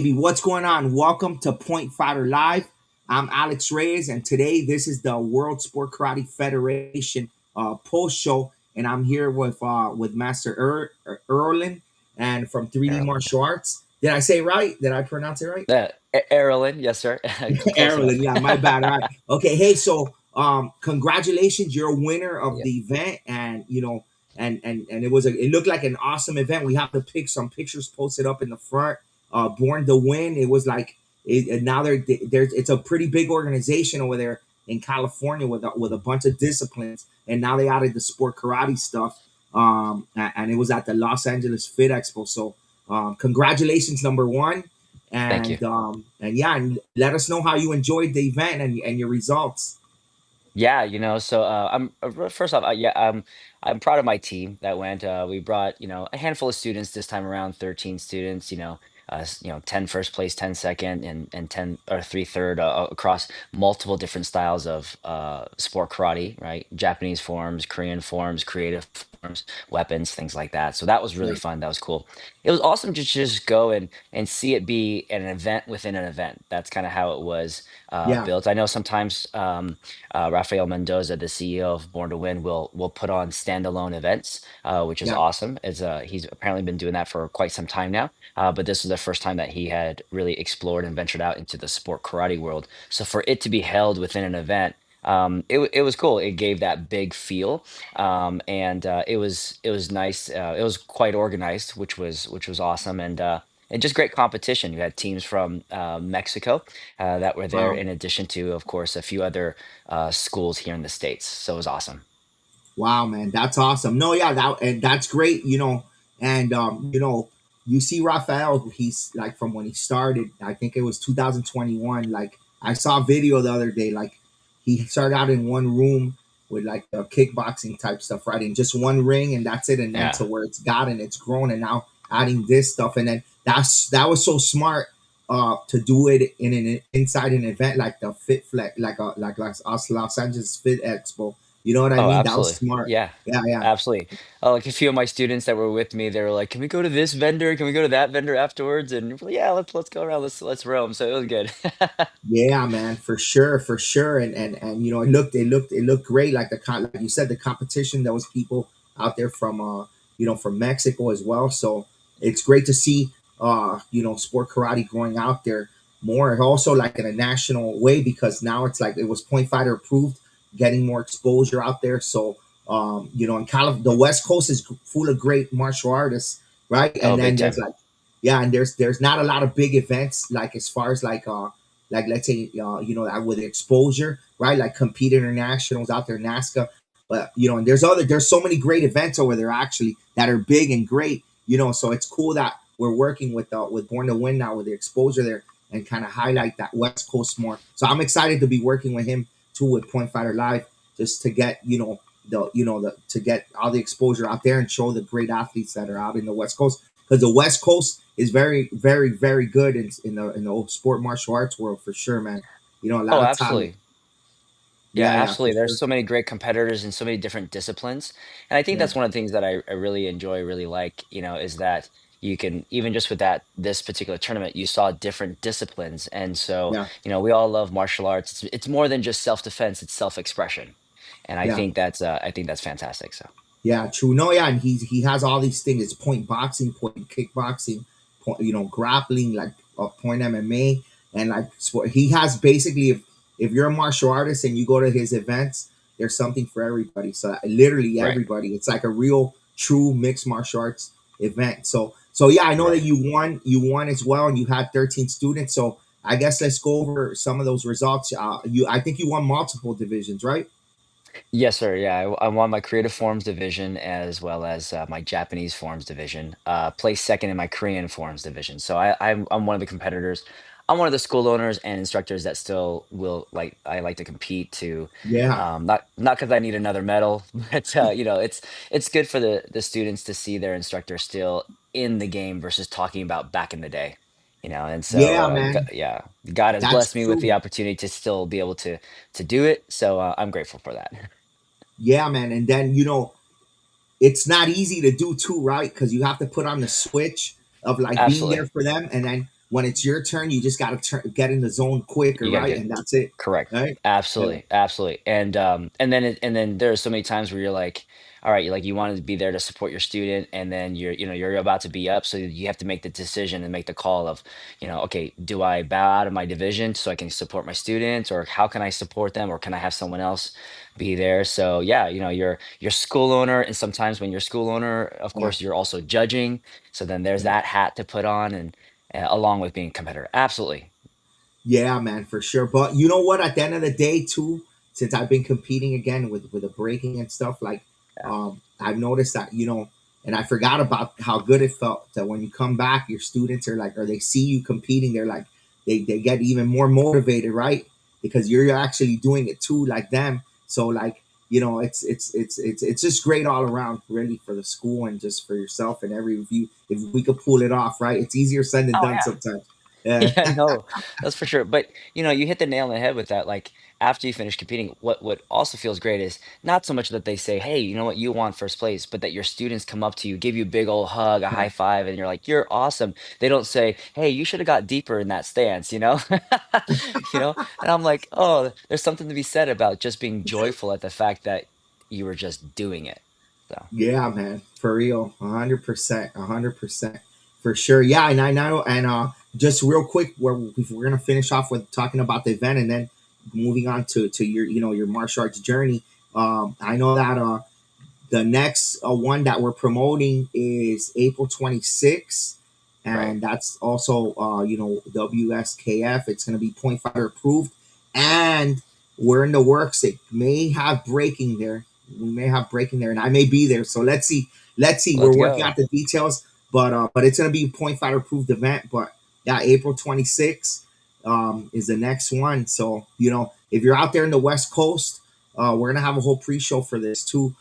What's going on? Welcome to Point Fighter Live. I'm Alex Reyes, and today this is the World Sport Karate Federation post show, and I'm here with Master Erolin and from 3D Erolin. Martial Arts. Did I say it right? Did I pronounce it right? Erolin, yes, sir. Close enough. Erolin, yeah, my bad. All right. Okay, hey, so congratulations, you're a winner of Yeah. the event, and and it looked like an awesome event. We have to pick some pictures posted up in the front. Born to Win, it was like and now there's it's a pretty big organization over there in California with a bunch of disciplines, and now they added the sport karate stuff. And it was at the Los Angeles Fit Expo. So, congratulations, number one, Thank you. and yeah, and let us know how you enjoyed the event and your results. Yeah, so I'm first off, yeah, I'm proud of my team that went. We brought, a handful of students this time around, 13 students, 10 first place, 10 second, and 10 or three third across multiple different styles of sport karate, right? Japanese forms, Korean forms, creative forms, weapons, things like that. So that was really Yeah, fun. That was cool. It was awesome to just go and see it be an event within an event. That's kind of how it was yeah, built. I know sometimes. Rafael Mendoza, the CEO of Born to Win, will put on standalone events, which is yeah. awesome. He's apparently been doing that for quite some time now. But this is the first time that he had really explored and ventured out into the sport karate world. So for it to be held within an event, it was cool. It gave that big feel, and it was nice. It was quite organized, which was awesome, and just great competition. You had teams from Mexico that were there, Wow. in addition to, of course, a few other schools here in the States. So it was awesome. Wow, man, that's awesome. No, yeah, that's great. You see Raphael. He's like from when he started. I think it was 2021. Like I saw a video the other day. Like he started out in one room with like the kickboxing type stuff, right? In just one ring, and that's it. And then Yeah. to where it's gotten, it's grown, and now adding this stuff, and then that was so smart. To do it in an inside an event like the Fit Flex, like us Los Angeles Fit Expo, you know what I Oh, mean? That was absolutely. smart. Yeah, Yeah, yeah, absolutely. Like a few of my students that were with me, they were like, "Can we go to this vendor? Can we go to that vendor afterwards?" And we're like, yeah, let's go around. Let's roam. So it was good. yeah, man, for sure, for sure. And it looked great. Like like you said, the competition. There was people out there from from Mexico as well. So it's great to see sport karate growing out there more. And also like in a national way because now it's like it was Point Fighter approved, getting more exposure out there. So in the West Coast is full of great martial artists, right? Oh, And big then there's time. like yeah, and there's not a lot of big events like as far as like let's say with exposure, right? Like compete internationals out there, NASCA. But and there's so many great events over there actually that are big and great. So it's cool that we're working with Born to Win now with the exposure there and kind of highlight that West Coast more. So I'm excited to be working with him too with Point Fighter Live just to get the to get all the exposure out there and show the great athletes that are out in the West Coast because the West Coast is very, very, very good in the old sport martial arts world for sure, man. A lot Oh, of talent. absolutely. Yeah, Yeah, yeah, for absolutely. There's sure. so many great competitors in so many different disciplines. And I think Yeah, that's one of the things that I really enjoy, really like, is that you can, even just with this particular tournament, you saw different disciplines. And so, yeah, we all love martial arts. It's more than just self-defense, it's self-expression. And yeah, I think that's fantastic. So yeah. True. No, yeah, and he has all these things. It's point boxing, point kickboxing, point grappling, like point MMA, and like sport. He has basically if you're a martial artist and you go to his events, there's something for everybody. So literally right, everybody. It's like a real true mixed martial arts event. So yeah, I know that right. you won as well, and you had 13 students. So I guess let's go over some of those results. I think you won multiple divisions, right? Yes, sir. Yeah, I won my creative forms division as well as my Japanese forms division. Placed second in my Korean forms division. So I'm one of the competitors. I'm one of the school owners and instructors that still will like. I like to compete to, Yeah, not because I need another medal, but it's good for the students to see their instructor still in the game versus talking about back in the day. And so yeah, man. yeah, God has That's blessed me with the true. opportunity to still be able to do it. So I'm grateful for that. Yeah, man. And then it's not easy to do too, right? Because you have to put on the switch of like being there Absolutely. for them, and then when it's your turn, you just got to get in the zone quicker, You got to right? get And that's it, correct. right? Yeah, Absolutely, absolutely. And then there are so many times where you're like, all right, you wanted to be there to support your student, and then you're about to be up, so you have to make the decision and make the call of, okay, do I bow out of my division so I can support my students, or how can I support them, or can I have someone else be there? So yeah, you're school owner, and sometimes when you're school owner, of yeah, course, you're also judging. So then there's yeah. that hat to put on, and along with being a competitor. Absolutely. Yeah, man, for sure. But you know what? At the end of the day, too, since I've been competing again with the breaking and stuff, like, Yeah. I've noticed that, and I forgot about how good it felt that when you come back, your students are like, or they see you competing, they're like, they get even more motivated, right? Because you're actually doing it too, like them. So like, it's just great all around, really, for the school and just for yourself and every review. If we could pull it off, right? It's easier said than Oh done yeah. sometimes. Yeah, Yeah, no, that's for sure. But you hit the nail on the head with that. Like after you finish competing, what also feels great is not so much that they say, "Hey, you know what, you won first place," but that your students come up to you, give you a big old hug, a yeah, high five, and you're like, "You're awesome." They don't say, "Hey, you should have got deeper in that stance," And I'm like, "Oh, there's something to be said about just being joyful at the fact that you were just doing it." So, yeah, man, for real, 100%, 100%, for sure. Yeah, and I know, and just real quick, we're gonna finish off with talking about the event, and then moving on to your your martial arts journey. I know that the next one that we're promoting is April 26th, right. and that's also WSKF. It's going to be point fighter approved, and we're in the works. It may have breaking there. We may have breaking there, and I may be there. So let's see. Let's see. We're Let's working go. out the details, but it's going to be a point fighter approved event. But yeah, April 26th is the next one. So if you're out there in the West Coast, we're gonna have a whole pre-show for this too,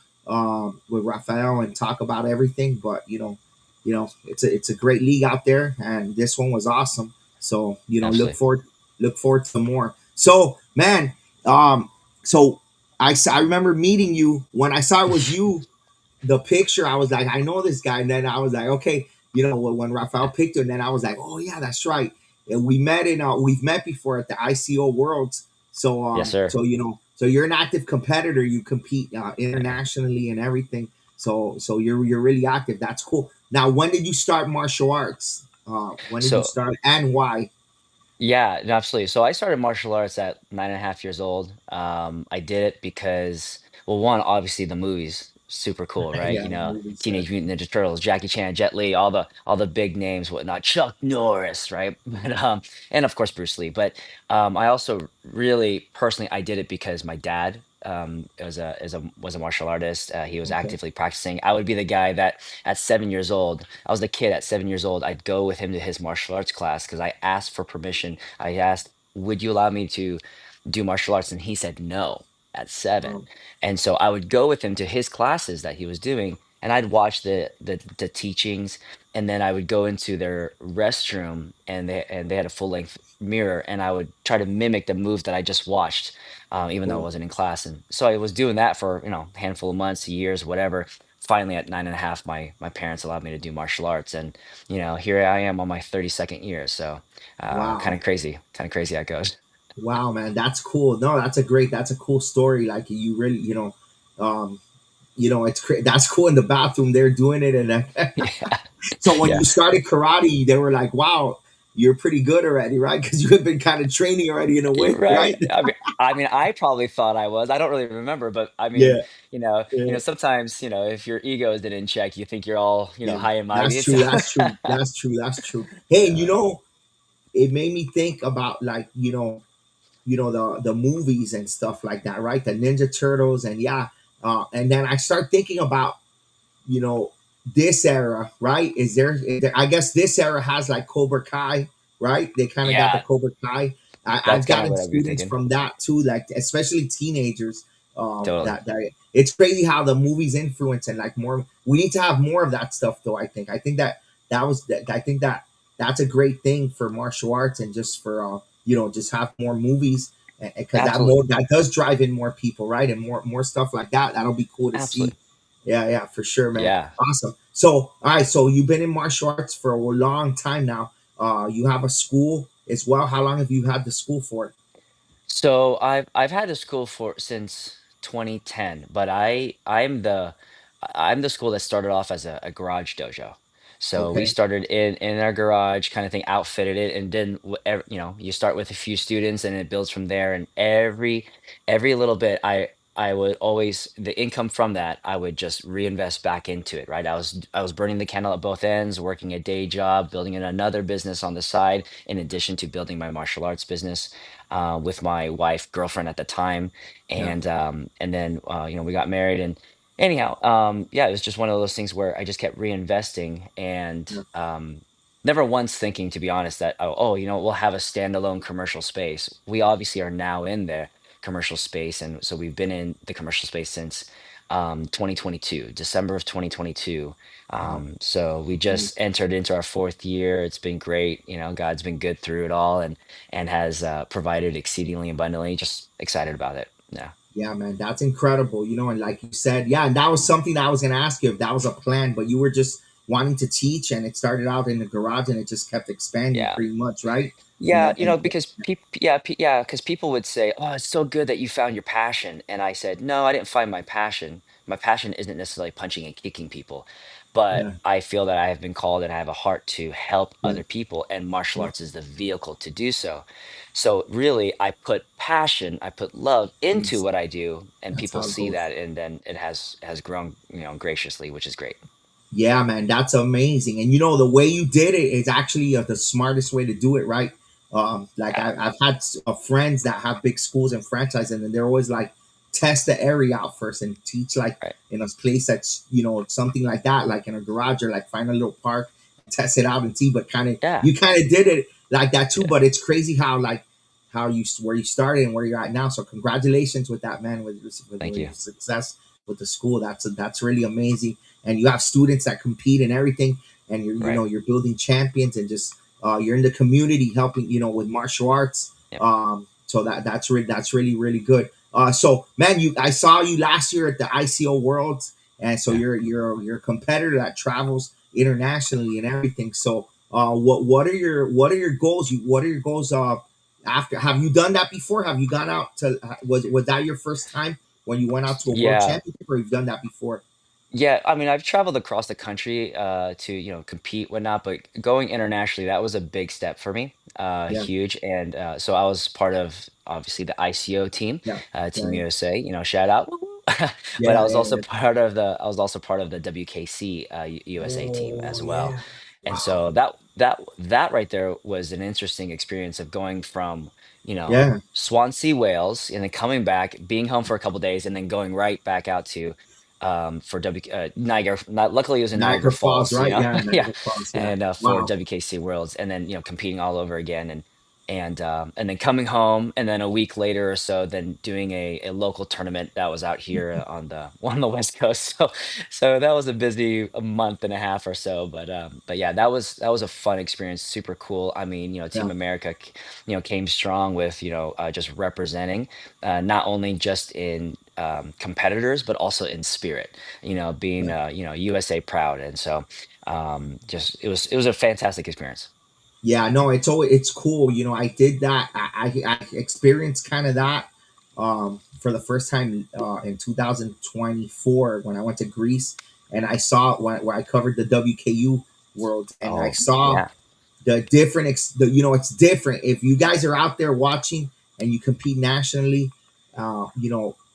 with Rafael, and talk about everything. But it's a great league out there, and this one was awesome. So Absolutely. look forward to more. So man, so I remember meeting you when I saw it was you. The picture, I was like, I know this guy, and then I was like, okay, when Rafael picked her, and then I was like, oh yeah, that's right. And we've met before at the ICO Worlds. So Yes, sir. so you're an active competitor. You compete internationally and everything. So you're really active. That's cool. Now, when did you start martial arts? When did you So start and why? yeah, no, absolutely. So I started martial arts at 9.5 years old. I did it because, well, one, obviously the movies, super cool, right? Yeah, the movies. Teenage Mutant Ninja Turtles, Jackie Chan, Jet Li, all the big names, whatnot, Chuck Norris, right? And of course Bruce Lee. But I also really personally, I did it because my dad was a martial artist. He was Okay. actively practicing. I would be the guy that at 7 years old, I was the kid at 7 years old. I'd go with him to his martial arts class because I asked for permission. I asked, would you allow me to do martial arts? And he said no at 7. Um, And so I would go with him to his classes that he was doing, and I'd watch the teachings, and then I would go into their restroom, and they had a full length mirror, and I would try to mimic the move that I just watched, even though I cool. wasn't in class. And so I was doing that for a handful of months, years, whatever. Finally, at 9.5, my parents allowed me to do martial arts, and here I am on my 32nd year. So Wow. kind of crazy how it goes. Wow, man, that's cool. No, that's a cool story. Like you really, um, that's cool in the bathroom. They're doing it, and Yeah, so when yeah. you started karate, they were like, "Wow, you're pretty good already, right?" Because you had been kind of training already in a You're way, right? right. I mean, I probably thought I was. I don't really remember, but I mean, Yeah, yeah, sometimes, if your ego isn't in check, you think you're all, yeah. high and That's mighty. So, true. That's true. That's true. That's true. Hey, and uh, it made me think about, like, the movies and stuff like that, right? The Ninja Turtles, and yeah, and then I start thinking about you know this era, right? I guess this era has like Cobra Kai, right? They kind of got the yeah, Cobra Kai. that's I've kind of gotten what I'd be students thinking. from that too, like especially teenagers. Totally. That it's crazy how the movies influence, and like more. We need to have more of that stuff, though. I think I think that's a great thing for martial arts, and just for just have more movies, because Absolutely. that does drive in more people, right? And more stuff like that. That'll be cool to see. Absolutely. Yeah, yeah, for sure, man. Yeah. Awesome. So, all right. So you've been in martial arts for a long time now. You have a school as well. How long have you had the school for? So I've had this school for since 2010, but I'm the school that started off as a garage dojo. So we Okay. started in our garage kind of thing, outfitted it, and then you start with a few students and it builds from there. And every little bit, I would always the income from that I would just reinvest back into it. Right, I was burning the candle at both ends, working a day job, building in another business on the side, in addition to building my martial arts business with my wife, girlfriend at the time, Yeah. and then we got married, and anyhow, yeah, it was just one of those things where I just kept reinvesting and Yeah. never once thinking, to be honest, that oh, we'll have a standalone commercial space. We obviously are now in the commercial space, and so we've been in the commercial space since 2022, December of 2022. Wow. So we just entered into our fourth year. It's been great. God's been good through it all, and has provided exceedingly abundantly. Just excited about it. Yeah. Yeah, man, that's incredible. And like you said, yeah, and that was something that I was gonna ask you if that was a plan, but you were just wanting to teach, and it started out in the garage, and it just kept expanding, Yeah. pretty much, right? Yeah, And because yeah, because people would say, "Oh, it's so good that you found your passion." And I said, "No, I didn't find my passion. My passion isn't necessarily punching and kicking people, but yeah, I feel that I have been called and I have a heart to help yeah, other people, and martial yeah, arts is the vehicle to do so." So really, I put passion, I put love into yes, what I do, and that's people how it see goes. that, and then it has grown, graciously, which is great. Yeah, man, that's amazing. And the way you did it is actually the smartest way to do it, right? Like Yeah, I've had friends that have big schools and franchise, and then they're always like test the area out first and teach like right. in a place that's something like that, like in a garage, or like find a little park, test it out and see. But Yeah, you kind of did it like that too. yeah. But it's crazy how like how you where you started and where you're at now. So congratulations with that, man, Thank with you. your success with the school. That's really amazing. And you have students that compete and everything, and Right. you're building champions, and just you're in the community helping with martial arts. Yep. So that's really really good. So man, you I saw you last year at the ICO Worlds, and so Yeah. you're a competitor that travels internationally and everything. So what are your goals? What are your goals? After, have you done that before? Have you gone out to, was that your first time when you went out to a world Yeah. championship, or you've done that before? Yeah, I mean, I've traveled across the country to compete, whatnot, but going internationally, that was a big step for me, Yeah, huge. And so I was part of obviously the ICO team, yeah, yeah, Team USA, shout out. Woo, woo. But yeah, yeah, yeah. I was also part of the WKC USA team Oh as well. yeah, And wow, so that right there was an interesting experience of going from, yeah, Swansea, Wales, and then coming back, being home for a couple days, and then going right back out to for Niagara. Not, luckily, it was in Niagara Niagara Falls, Falls, right? Yeah, yeah, Niagara Falls, yeah. and for Wow, WKC Worlds, and then competing all over again, and then coming home, and then a week later or so, then doing a local tournament that was out here on the on the West Coast. So that was a busy a month and a half or so, but yeah, that was a fun experience, super cool. I mean, yeah, Team America, came strong with just representing, not only just in competitors, but also in spirit. Being yeah. USA proud, and so just it was a fantastic experience. Yeah, no, it's cool. I did that. I experienced kind of that for the first time in 2024 when I went to Greece, and I saw where I covered the WKU World, and I Oh saw yeah, the different it's different if you guys are out there watching and you compete nationally.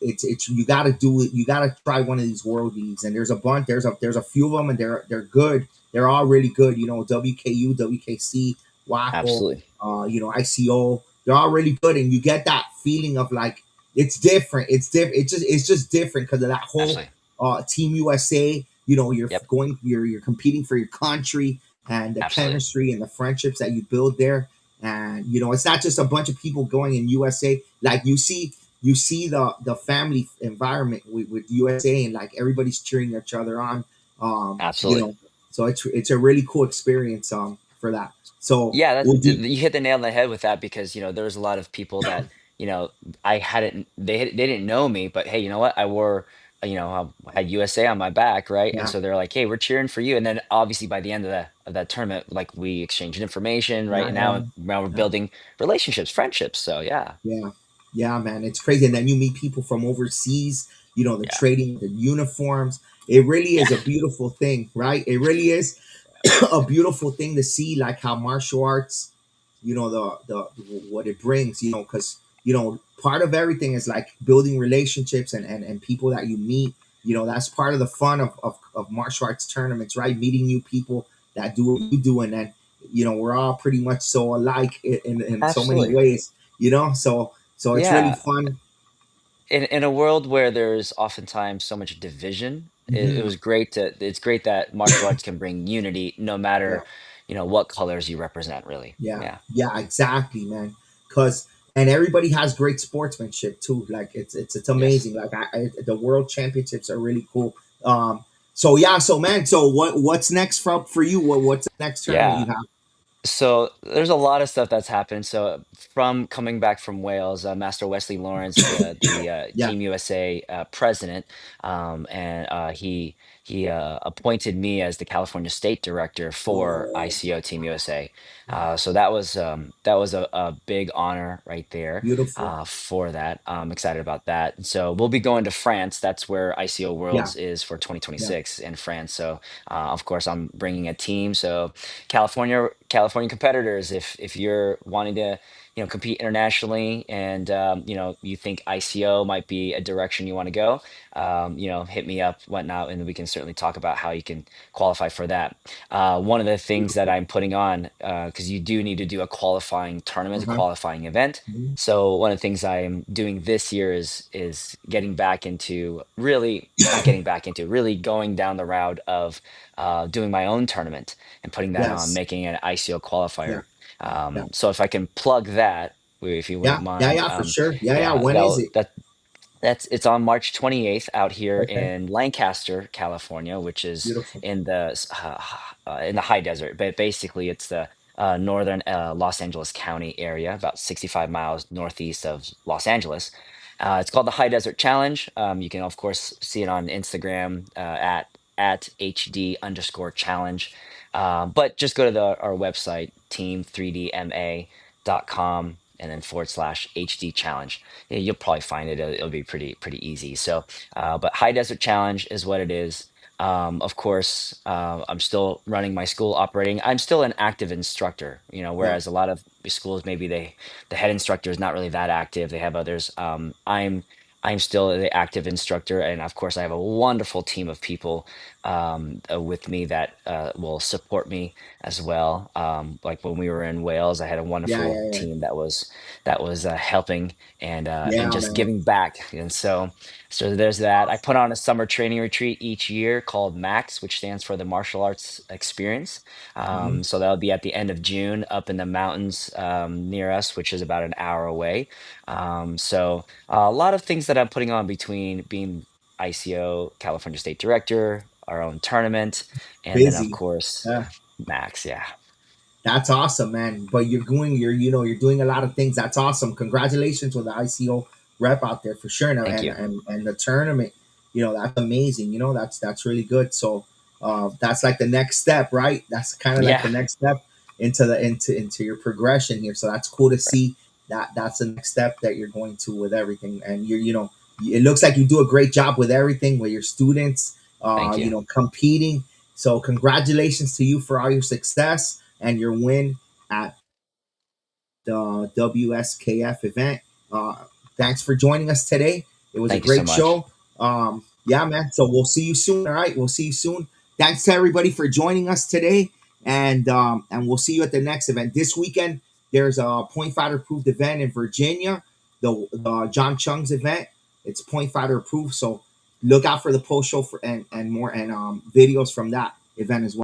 It's you got to do it. You got to try one of these world leagues, and there's a bunch, there's a few of them, and they're good. They're all really good. WKU, WKC, WACO, absolutely, ICO, they're all really good, and you get that feeling of like it's different. It's different. It's just different because of that whole absolutely, Team USA. You're yep, going, you're competing for your country, and the absolutely, chemistry and the friendships that you build there. And it's not just a bunch of people going in USA. Like you see the family environment with USA, and like everybody's cheering each other on. Um, you absolutely. know, so it's a really cool experience for that. So Yeah, would you? you hit the nail on the head with that, because there was a lot of people that I hadn't they didn't know me, but hey, you know what? I wore had USA on my back, right? And Yeah. so they're like, "Hey, we're cheering for you." And then obviously by the end of that tournament, like we exchanged information, right? Yeah. And Yeah. now we're Yeah. building relationships, friendships. So yeah, Yeah. Yeah, man, it's crazy. And then you meet people from overseas, the yeah, trading, the uniforms. It really yeah, is a beautiful thing, right? It really is a beautiful thing to see, like how martial arts, the what it brings, because part of everything is like building relationships and people that you meet. That's part of the fun of martial arts tournaments, right? Meeting new people that do what you do, and then we're all pretty much so alike in so many absolutely, ways, so it's really yeah. fun. In a world where there's oftentimes so much division, it Hmm. was great to it's great that martial arts can bring unity no Yeah. matter, what colors you represent, really. Yeah, Yeah. yeah, exactly, man. Cause and everybody has great sportsmanship too. Like it's Yes. amazing. Like the world championships are really cool. So yeah, so man, so what's next for you? What's the next tournament Yeah. you have? So there's a lot of stuff that's happened. So from coming back from Wales, Master Wesley Lawrence, the Yeah. Team USA president, and he appointed me as the California State Director for Oh, ICO Team USA. wow, So that was a big honor right there beautiful. for that. I'm excited about that. And so we'll be going to France. That's where ICO Yeah, Worlds is for yeah. 2026 in France. So of course I'm bringing a team. So California competitors, if you're wanting to compete internationally and you think ICO might be a direction you want to go, hit me up, whatnot, and we can certainly talk about how you can qualify for that. One of the things that Beautiful. I'm putting on, because you do need to do a qualifying tournament, a Uh-huh. qualifying event. Mhm. So one of the things I'm doing this year is getting back into, really not getting back into, really going down the route of doing my own tournament and putting that on, Yes. making an ICO Yeah. qualifier. Yeah. So if I can plug that, if you Yeah. wouldn't Yeah. mind, Yeah. For sure. Yeah. Yeah. yeah, When is it? it's on March 28th out here Okay. in Lancaster, California, which is Beautiful. in the high desert. But basically, it's the northern Los Angeles County area, about 65 miles northeast of Los Angeles. It's called the High Desert Challenge. You can of course see it on Instagram at HD_challenge. But just go to our website, team3dma.com, and then /HD challenge. Yeah, you'll probably find it. It'll be pretty easy. So, but High Desert Challenge is what it is. Of course, I'm still running my school operating. I'm still an active instructor, Yeah. whereas a lot of schools, maybe the head instructor is not really that active. They have others. I'm still the active instructor, and of course, I have a wonderful team of people with me that will support me as well. Like when we were in Wales, I had a Yeah. wonderful Yeah. Yeah. team that was helping and Yeah, just man. giving back. And so there's that. I put on a summer training retreat each year called MAX, which stands for the Martial Arts Experience. Hmm. So that'll be at the end of June up in the mountains near us, which is about an hour away. So a lot of things that I'm putting on between being ICO California State Director, our own tournament, and then of Busy. course Yeah. Max. Yeah, That's awesome, man. But you're doing a lot of things. That's awesome. Congratulations with the ICO rep out there for sure, and thank and you, and, and the tournament. That's amazing. That's really good. So, that's like the next step, right? That's kind of like yeah, the next step into your progression here. So that's cool to see that that's the next step that you're going to with everything. And it looks like you do a great job with everything with your students. thank you, Competing. So congratulations to you for all your success and your win at the W.S.K.F event. Uh, Thanks for joining us today. It was a thank you so great much. show. Yeah, man. So we'll see you soon. All right, we'll see you soon. Thanks to everybody for joining us today, and we'll see you at the next event this weekend. There's a point fighter approved event in Virginia, the John Chung's event. It's point fighter approved, so look out for the post show and more and videos from that event as well.